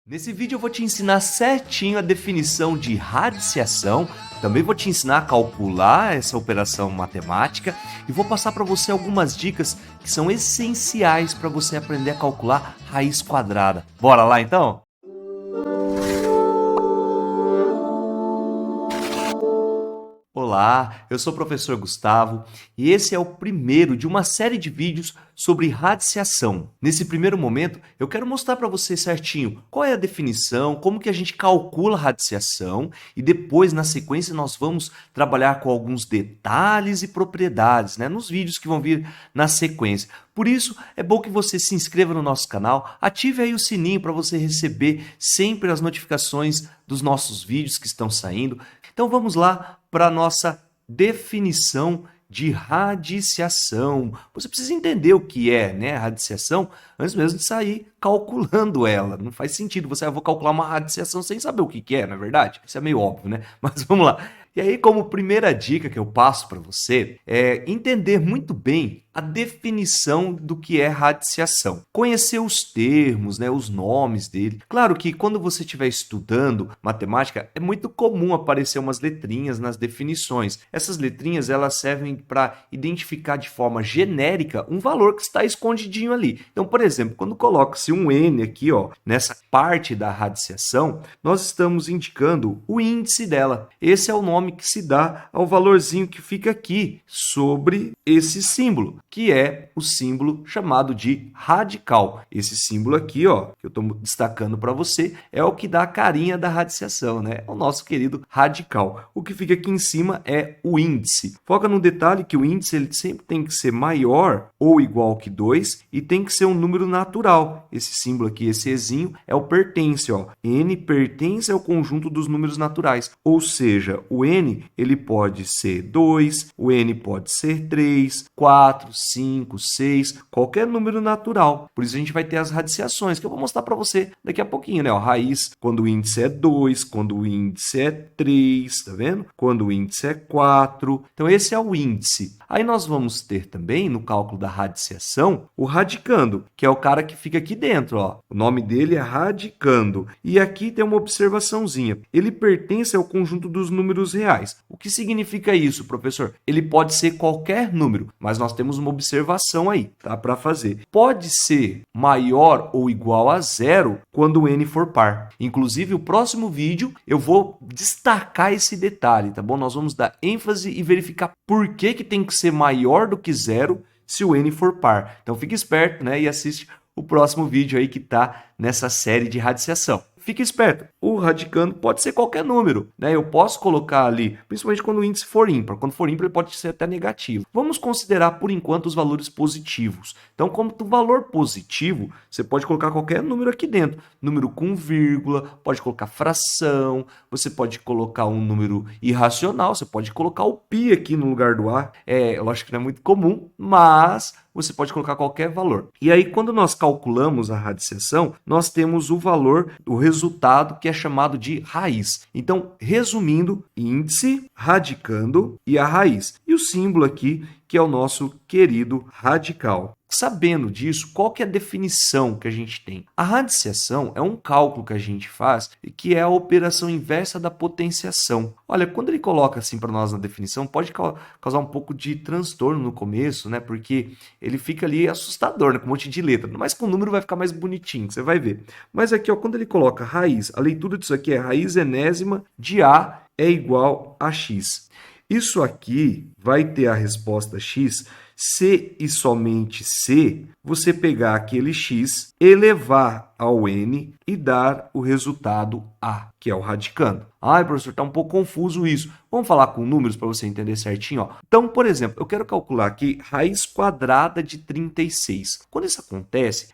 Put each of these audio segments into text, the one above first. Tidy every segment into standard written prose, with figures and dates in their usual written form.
Nesse vídeo eu vou te ensinar certinho a definição de radiciação, também vou te ensinar a calcular essa operação matemática e vou passar para você algumas dicas que são essenciais para você aprender a calcular raiz quadrada. Bora lá então? Olá, eu sou o professor Gustavo e esse é o primeiro de uma série de vídeos sobre radiciação. Nesse primeiro momento, eu quero mostrar para você certinho qual é a definição, como que a gente calcula a radiciação e depois, na sequência, nós vamos trabalhar com alguns detalhes e propriedades, nos vídeos que vão vir na sequência. Por isso, é bom que você se inscreva no nosso canal, ative aí o sininho para você receber sempre as notificações dos nossos vídeos que estão saindo. Então vamos lá para a nossa definição de radiciação. Você precisa entender o que é, radiciação antes mesmo de sair calculando ela. Não faz sentido você vou calcular uma radiciação sem saber o que é, não é verdade? Isso é meio óbvio, né? Mas vamos lá. E aí, como primeira dica que eu passo para você é entender muito bem a definição do que é radiciação. Conhecer os termos, os nomes dele. Claro que quando você estiver estudando matemática, é muito comum aparecer umas letrinhas nas definições. Essas letrinhas elas servem para identificar de forma genérica um valor que está escondidinho ali. Então, por exemplo, quando coloca-se um N aqui, nessa parte da radiciação, nós estamos indicando o índice dela. Esse é o nome que se dá ao valorzinho que fica aqui sobre esse símbolo, que é o símbolo chamado de radical. Esse símbolo aqui, que eu estou destacando para você, é o que dá a carinha da radiciação, É o nosso querido radical. O que fica aqui em cima é o índice. Foca no detalhe que o índice ele sempre tem que ser maior ou igual que 2 e tem que ser um número natural. Esse símbolo aqui, esse Ezinho, é o pertence. N pertence ao conjunto dos números naturais. Ou seja, o N ele pode ser 2, o N pode ser 3, 4, 5, 6, qualquer número natural. Por isso a gente vai ter as radiciações, que eu vou mostrar para você daqui a pouquinho, Raiz, quando o índice é 2, quando o índice é 3, tá vendo? Quando o índice é 4. Então esse é o índice. Aí nós vamos ter também, no cálculo da radiciação, o radicando, que é o cara que fica aqui dentro, O nome dele é radicando. E aqui tem uma observaçãozinha. Ele pertence ao conjunto dos números reais. O que significa isso, professor? Ele pode ser qualquer número, mas nós temos uma observação aí, tá? Para fazer. Pode ser maior ou igual a zero quando o n for par. Inclusive, o próximo vídeo eu vou destacar esse detalhe, tá bom? Nós vamos dar ênfase e verificar por que tem que ser maior do que zero se o n for par. Então, fique esperto, e assiste o próximo vídeo aí que está nessa série de radiciação. Fique esperto, o radicando pode ser qualquer número, Eu posso colocar ali, principalmente quando o índice for ímpar. Quando for ímpar, ele pode ser até negativo. Vamos considerar, por enquanto, os valores positivos. Então, como o valor positivo, você pode colocar qualquer número aqui dentro. Número com vírgula, pode colocar fração, você pode colocar um número irracional, você pode colocar o π aqui no lugar do A. Eu acho que não é muito comum, mas você pode colocar qualquer valor. E aí, quando nós calculamos a radiciação, nós temos o valor, o resultado, que é chamado de raiz. Então, resumindo, índice, radicando e a raiz. E o símbolo aqui, que é o nosso querido radical. Sabendo disso, qual que é a definição que a gente tem? A radiciação é um cálculo que a gente faz que é a operação inversa da potenciação. Olha, quando ele coloca assim para nós na definição, pode causar um pouco de transtorno no começo, Porque ele fica ali assustador, com um monte de letra. Mas com o número vai ficar mais bonitinho, você vai ver. Mas aqui, quando ele coloca raiz, a leitura disso aqui é raiz enésima de A é igual a x. Isso aqui vai ter a resposta x se e somente se você pegar aquele x, elevar ao n e dar o resultado A, que é o radicando. Ai, professor, está um pouco confuso isso. Vamos falar com números para você entender certinho? Então, por exemplo, eu quero calcular aqui raiz quadrada de 36. Quando isso acontece,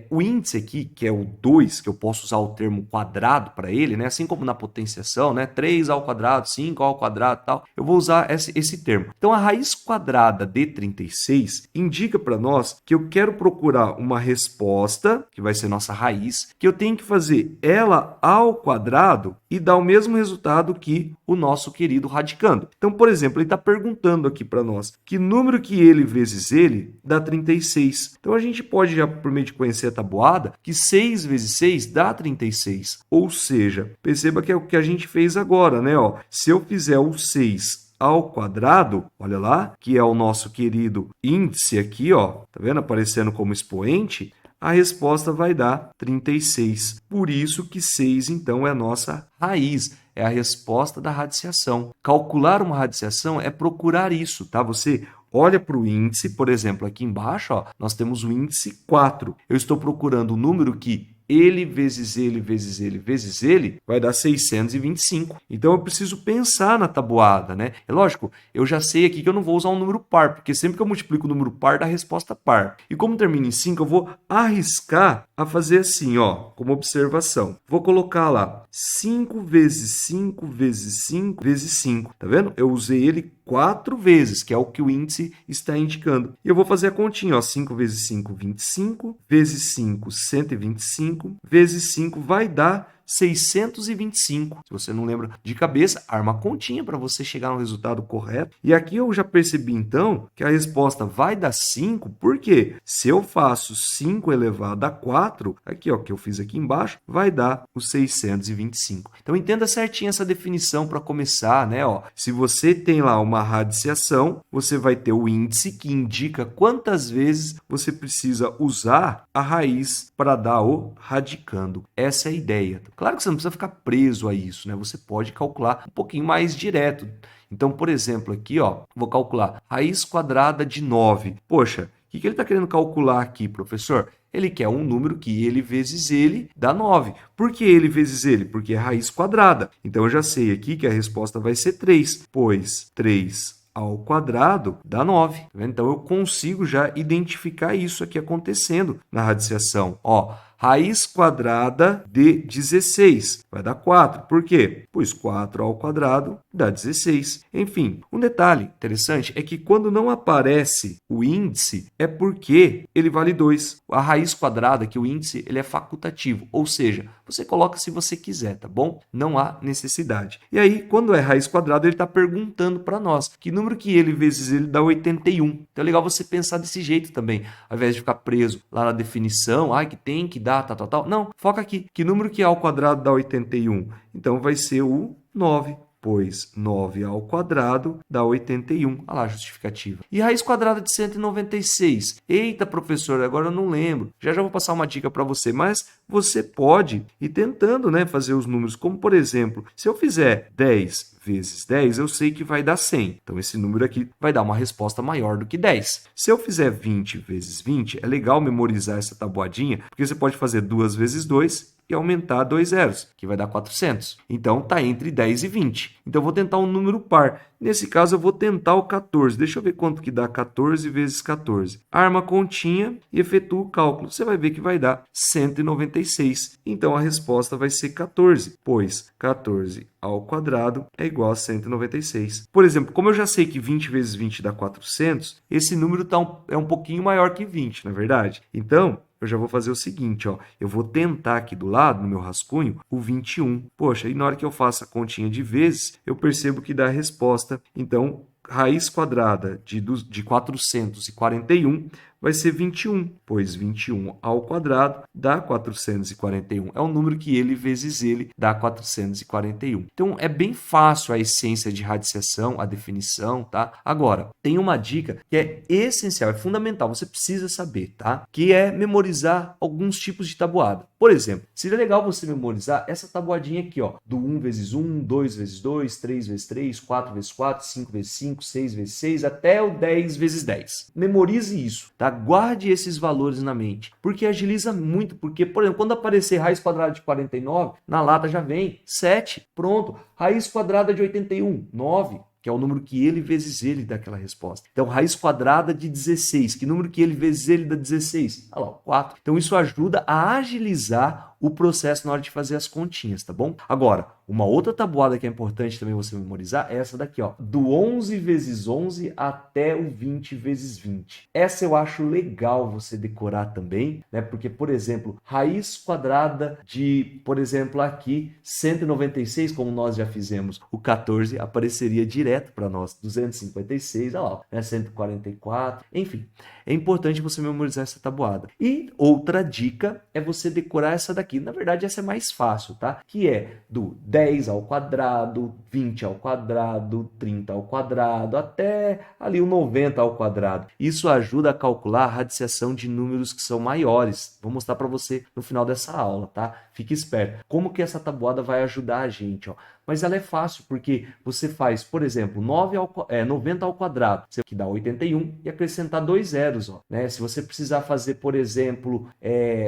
o índice aqui, que é o 2, que eu posso usar o termo quadrado para ele, assim como na potenciação, 3 ao quadrado, 5 ao quadrado e tal, eu vou usar esse termo. Então, a raiz quadrada de 36 indica para nós que eu quero procurar uma resposta, que vai ser nossa raiz, que eu tenho que fazer ela ao quadrado e dar o mesmo resultado que o nosso querido radicando. Então, por exemplo, ele está perguntando aqui para nós que número que ele vezes ele dá 36. Então, a gente pode já, por meio de conhecer a tabuada, que 6 vezes 6 dá 36. Ou seja, perceba que é o que a gente fez agora, né? Ó, se eu fizer o 6 ao quadrado, olha lá, que é o nosso querido índice aqui, ó, tá vendo? Aparecendo como expoente, a resposta vai dar 36. Por isso que 6, então, é a nossa raiz, é a resposta da radiciação. Calcular uma radiciação é procurar isso, tá? Você olha para o índice, por exemplo, aqui embaixo, ó, nós temos o índice 4. Eu estou procurando o número que ele vezes ele vezes ele vezes ele vai dar 625. Então eu preciso pensar na tabuada, né? É lógico, eu já sei aqui que eu não vou usar um número par, porque sempre que eu multiplico o número par dá resposta par. E como termina em 5, eu vou arriscar a fazer assim, ó, como observação. Vou colocar lá 5 vezes 5 vezes 5 vezes 5. Tá vendo? Eu usei ele 4 vezes, que é o que o índice está indicando. E eu vou fazer a continha, ó, 5 vezes 5, 25, vezes 5, 125, vezes 5 vai dar 625. Se você não lembra de cabeça, arma a continha para você chegar no resultado correto. E aqui eu já percebi, então, que a resposta vai dar 5, porque se eu faço 5 elevado a 4, aqui, ó, que eu fiz aqui embaixo, vai dar os 625. Então, entenda certinho essa definição para começar, né? Ó, se você tem lá uma radiciação, você vai ter o índice que indica quantas vezes você precisa usar a raiz para dar o radicando. Essa é a ideia. Claro que você não precisa ficar preso a isso, né? Você pode calcular um pouquinho mais direto. Então, por exemplo, aqui, ó, vou calcular raiz quadrada de 9. Poxa, o que ele está querendo calcular aqui, professor? Ele quer um número que ele vezes ele dá 9. Por que ele vezes ele? Porque é raiz quadrada. Então, eu já sei aqui que a resposta vai ser 3, pois 3 ao quadrado dá 9. Tá vendo? Então, eu consigo já identificar isso aqui acontecendo na radiciação. Ó, raiz quadrada de 16 vai dar 4. Por quê? Pois 4 ao quadrado dá 16. Enfim, um detalhe interessante é que quando não aparece o índice, é porque ele vale 2. A raiz quadrada, que o índice, ele é facultativo, ou seja, você coloca se você quiser, tá bom? Não há necessidade. E aí, quando é raiz quadrada, ele está perguntando para nós que número que ele vezes ele dá 81. Então é legal você pensar desse jeito também, ao invés de ficar preso lá na definição, que tem que dar, tal. Não, foca aqui. Que número que é ao quadrado dá 81? Então vai ser o 9. Pois 9 ao quadrado dá 81. Olha lá a justificativa. E raiz quadrada de 196? Eita, professor, agora eu não lembro. Já vou passar uma dica para você, mas você pode ir tentando, né, fazer os números. Como, por exemplo, se eu fizer 10 vezes 10, eu sei que vai dar 100. Então, esse número aqui vai dar uma resposta maior do que 10. Se eu fizer 20 vezes 20, é legal memorizar essa tabuadinha, porque você pode fazer 2 vezes 2 e aumentar 2 zeros, que vai dar 400. Então, está entre 10 e 20. Então, eu vou tentar um número par. Nesse caso, eu vou tentar o 14. Deixa eu ver quanto que dá 14 vezes 14. Arma a continha e efetua o cálculo. Você vai ver que vai dar 196. Então, a resposta vai ser 14, pois 14 ao quadrado é igual a 196. Por exemplo, como eu já sei que 20 vezes 20 dá 400, esse número é um pouquinho maior que 20, não é verdade? Então, eu já vou fazer o seguinte, ó, eu vou tentar aqui do lado, no meu rascunho, o 21. Poxa, e na hora que eu faço a continha de vezes, eu percebo que dá a resposta. Então, raiz quadrada de 441 vai ser 21, pois 21 ao quadrado dá 441. É o número que ele vezes ele dá 441. Então, é bem fácil a essência de radiciação, a definição, tá? Agora, tem uma dica que é essencial, é fundamental, você precisa saber, tá? Que é memorizar alguns tipos de tabuada. Por exemplo, seria legal você memorizar essa tabuadinha aqui, ó, do 1 vezes 1, 2 vezes 2, 3 vezes 3, 4 vezes 4, 5 vezes 5, 6 vezes 6, até o 10 vezes 10. Memorize isso, tá? Guarde esses valores na mente, porque agiliza muito, porque, por exemplo, quando aparecer raiz quadrada de 49, na lata já vem 7, pronto. Raiz quadrada de 81, 9. Que é o número que ele vezes ele dá aquela resposta. Então, raiz quadrada de 16, que número que ele vezes ele dá 16? Olha lá, 4. Então, isso ajuda a agilizar o processo na hora de fazer as continhas, tá bom? Agora, uma outra tabuada que é importante também você memorizar é essa daqui, ó, do 11 vezes 11 até o 20 vezes 20. Essa eu acho legal você decorar também, né? Porque, por exemplo, raiz quadrada de, por exemplo, aqui 196, como nós já fizemos o 14, apareceria direto para nós, 256, olha lá, né? 144, enfim. É importante você memorizar essa tabuada. E outra dica é você decorar essa daqui. Na verdade, essa é mais fácil, tá? Que é do 10 ao quadrado, 20 ao quadrado, 30 ao quadrado, até ali o 90 ao quadrado. Isso ajuda a calcular a radiciação de números que são maiores. Vou mostrar para você no final dessa aula, tá? Fique esperto. Como que essa tabuada vai ajudar a gente, ó? Mas ela é fácil, porque você faz, por exemplo, 90 ao quadrado, você que dá 81 e acrescentar 2 zeros, ó, né? Se você precisar fazer, por exemplo,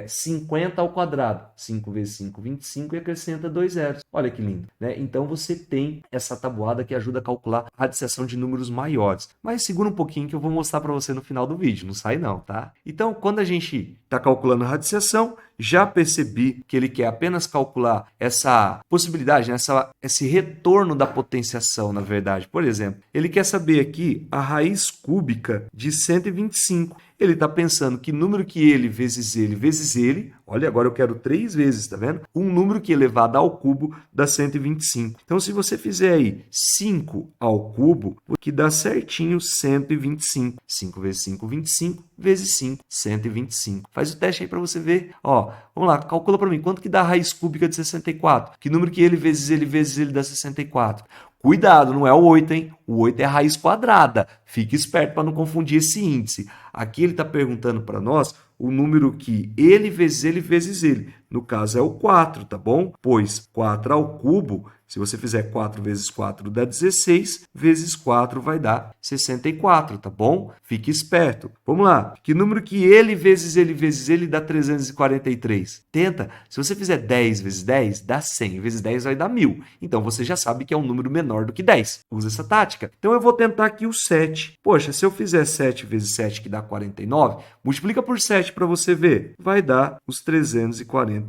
50 ao quadrado, 5 vezes 5, 25 e acrescenta 2 zeros. Olha que lindo, né? Então você tem essa tabuada que ajuda a calcular a radiciação de números maiores. Mas segura um pouquinho que eu vou mostrar para você no final do vídeo, não sai não, tá? Então, quando a gente está calculando a radiciação, já percebi que ele quer apenas calcular essa possibilidade, né? Esse retorno da potenciação, na verdade. Por exemplo, ele quer saber aqui a raiz cúbica de 125. Ele está pensando que número que ele, vezes ele, olha, agora eu quero 3 vezes, tá vendo? Um número que elevado ao cubo dá 125. Então, se você fizer aí 5 ao cubo, que dá certinho 125. 5 vezes 5, 25, vezes 5, 125. Faz o teste aí para você ver. Ó, vamos lá, calcula para mim, quanto que dá a raiz cúbica de 64? Que número que ele, vezes ele dá 64? Cuidado, não é o 8, hein? O 8 é a raiz quadrada. Fique esperto para não confundir esse índice. Aqui ele está perguntando para nós o número que ele, vezes ele. No caso é o 4, tá bom? Pois 4 ao cubo, se você fizer 4 vezes 4 dá 16, vezes 4 vai dar 64, tá bom? Fique esperto. Vamos lá. Que número que ele, vezes ele dá 343? Tenta. Se você fizer 10 vezes 10, dá 100. Vezes 10 vai dar 1000. Então, você já sabe que é um número menor do que 10. Usa essa tática. Então, eu vou tentar aqui o 7. Poxa, se eu fizer 7 vezes 7, que dá 49, multiplica por 7 para você ver. Vai dar os 343.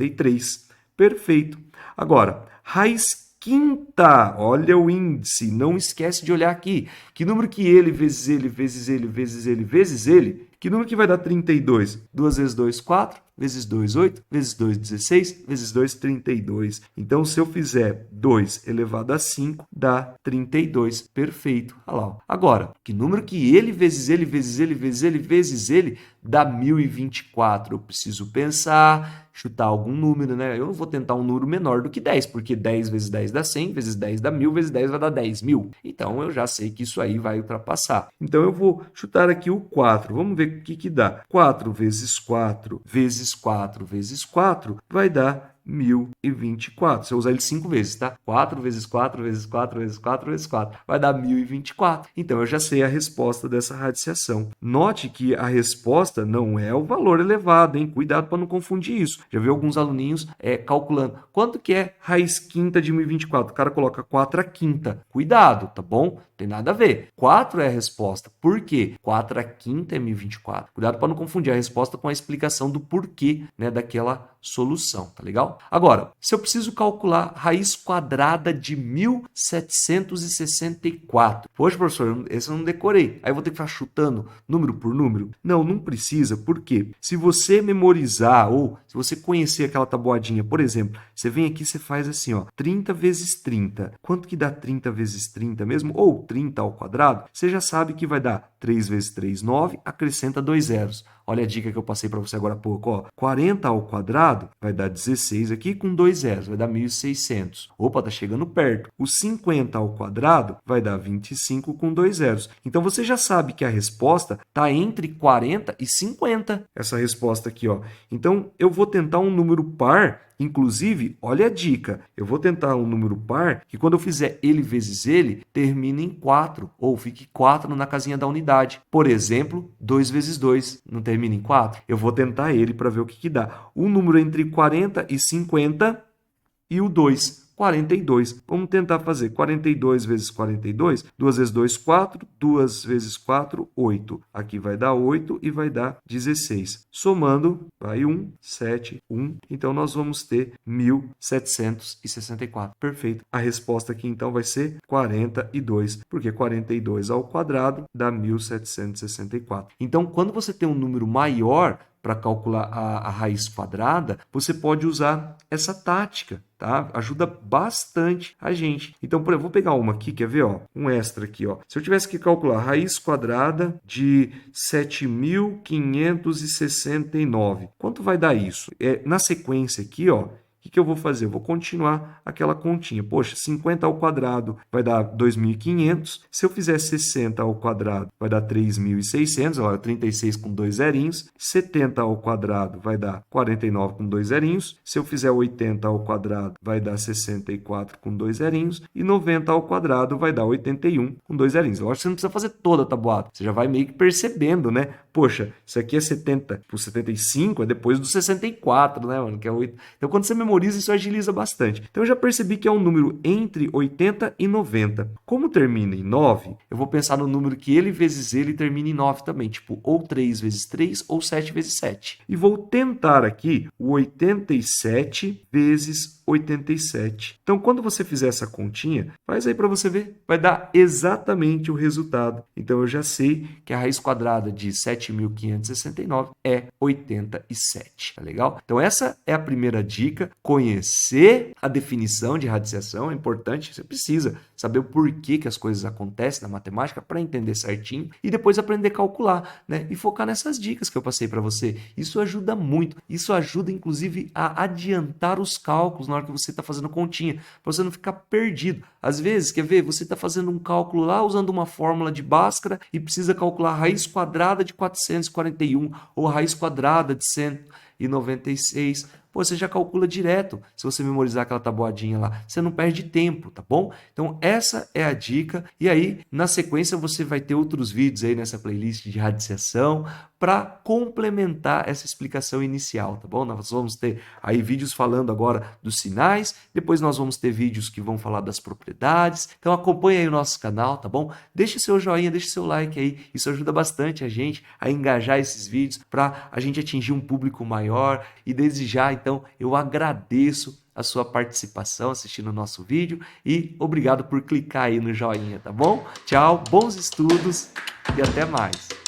Perfeito. Agora, raiz quinta, olha o índice, não esquece de olhar aqui. Que número que ele, vezes ele, que número que vai dar 32? 2 vezes 2, 4, vezes 2, 8, vezes 2, 16, vezes 2, 32. Então, se eu fizer 2 elevado a 5, dá 32. Perfeito. Olha lá. Agora, que número que ele, vezes ele, dá 1024? Eu preciso pensar, chutar algum número, né? Eu não vou tentar um número menor do que 10, porque 10 vezes 10 dá 100, vezes 10 dá 1000, vezes 10 vai dar 10.000. Então, eu já sei que isso aí vai ultrapassar. Então, eu vou chutar aqui o 4. Vamos ver o que dá. 4 vezes 4 vezes 4 vezes 4 vai dar 1024. Se eu usar ele 5 vezes, tá? 4 vezes 4 vezes 4 vezes 4 vezes 4 vai dar 1024. Então, eu já sei a resposta dessa radiciação. Note que a resposta não é o valor elevado, hein? Cuidado para não confundir isso. Já vi alguns aluninhos calculando. Quanto que é raiz quinta de 1024? O cara coloca 4 à quinta. Cuidado, tá bom? Tem nada a ver. 4 é a resposta. Por quê? 4 à quinta é 1024. Cuidado para não confundir a resposta com a explicação do porquê, né, daquela solução, tá legal? Agora, se eu preciso calcular raiz quadrada de 1764. Poxa, professor, esse eu não decorei. Aí eu vou ter que ficar chutando número por número? Não, não precisa. Por quê? Se você memorizar ou se você conhecer aquela tabuadinha, por exemplo, você vem aqui e você faz assim, ó, 30 vezes 30. Quanto que dá 30 vezes 30 mesmo? Ou 30 ao quadrado? Você já sabe que vai dar 3 vezes 3, 9, acrescenta 2 zeros. Olha a dica que eu passei para você agora há pouco. Ó. 40 ao quadrado vai dar 16 aqui com 2 zeros, vai dar 1.600. Opa, tá chegando perto. O 50 ao quadrado vai dar 25 com 2 zeros. Então, você já sabe que a resposta está entre 40 e 50. Essa resposta aqui, ó. Então, eu vou tentar um número par. Inclusive, olha a dica, eu vou tentar um número par que quando eu fizer ele vezes ele, termine em 4, ou fique 4 na casinha da unidade. Por exemplo, 2 vezes 2 não termina em 4? Eu vou tentar ele para ver o que dá. Um número entre 40 e 50 e o 2. 42. Vamos tentar fazer 42 vezes 42. 2 vezes 2, 4. 2 vezes 4, 8. Aqui vai dar 8 e vai dar 16. Somando, vai 1, 7, 1. Então, nós vamos ter 1764. Perfeito. A resposta aqui, então, vai ser 42, porque 42 ao quadrado dá 1764. Então, quando você tem um número maior para calcular a raiz quadrada, você pode usar essa tática, tá? Ajuda bastante a gente. Então, por exemplo, vou pegar uma aqui, quer ver, ó? Um extra aqui, ó. Se eu tivesse que calcular a raiz quadrada de 7.569, quanto vai dar isso? Na sequência aqui, ó, o que eu vou fazer? Eu vou continuar aquela continha. Poxa, 50 ao quadrado vai dar 2.500. Se eu fizer 60 ao quadrado, vai dar 3.600. Olha, 36 com 2 zerinhos. 70 ao quadrado vai dar 49 com 2 zerinhos. Se eu fizer 80 ao quadrado, vai dar 64 com 2 zerinhos. E 90 ao quadrado vai dar 81 com 2 zerinhos. Lógico que você não precisa fazer toda a tabuada. Você já vai meio que percebendo, né? Poxa, isso aqui é 70 por 75, é depois do 64, né, mano? Que é 8. Então, quando você memoriza, isso agiliza bastante. Então, eu já percebi que é um número entre 80 e 90. Como termina em 9, eu vou pensar no número que ele vezes ele termina em 9 também. Tipo, ou 3 vezes 3 ou 7 vezes 7. E vou tentar aqui o 87 vezes 87. Então, quando você fizer essa continha, faz aí para você ver. Vai dar exatamente o resultado. Então, eu já sei que a raiz quadrada de 7.569 é 87. Tá legal? Então, essa é a primeira dica. Conhecer a definição de radiciação é importante. Você precisa saber o porquê que as coisas acontecem na matemática para entender certinho e depois aprender a calcular, né? E focar nessas dicas que eu passei para você. Isso ajuda muito. Isso ajuda, inclusive, a adiantar os cálculos na hora que você está fazendo continha, para você não ficar perdido. Às vezes, quer ver, você está fazendo um cálculo lá usando uma fórmula de Bhaskara e precisa calcular a raiz quadrada de 441 ou a raiz quadrada de 196. Pô, você já calcula direto se você memorizar aquela tabuadinha lá. Você não perde tempo, tá bom? Então, essa é a dica. E aí, na sequência, você vai ter outros vídeos aí nessa playlist de radiciação para complementar essa explicação inicial, tá bom? Nós vamos ter aí vídeos falando agora dos sinais, depois nós vamos ter vídeos que vão falar das propriedades. Então, acompanhe aí o nosso canal, tá bom? Deixe seu joinha, deixe seu like aí. Isso ajuda bastante a gente a engajar esses vídeos para a gente atingir um público maior. E desde já, então, eu agradeço a sua participação assistindo o nosso vídeo e obrigado por clicar aí no joinha, tá bom? Tchau, bons estudos e até mais!